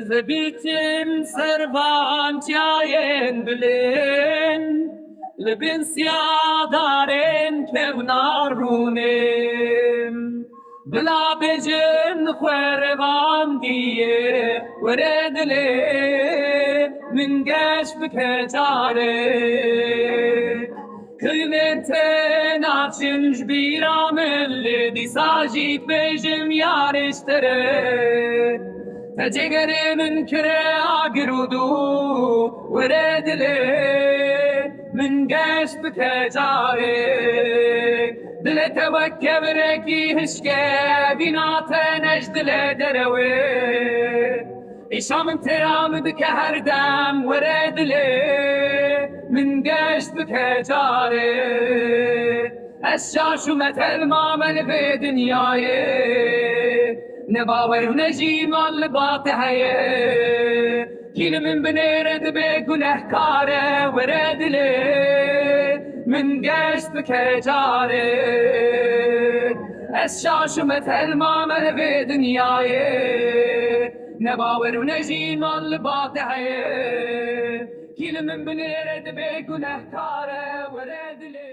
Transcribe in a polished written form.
زبيتم سربان جاين بلين لبن سيادارين كونارونين بلا بجن خربان ديه ورد لين من قش بكتاري kıymetin açın bir amel di sajit bejim yarıştırı tecegerimin kire agrudu veredile min geç btecari dile tevekke bereki hişke binate necdile derevi İşamın teramıdık her dem veredile من قشت بكجاري الشاش ومثل ما من في دنياي نباور ونجيم الباطحي كين من بنيرد بيقول احكاره ورد لي من قشت بكجاري الشاش ومثل ما من في دنياي نباور ونجيم الباطحي كل من بنيرد بيقول احكاره ورد لي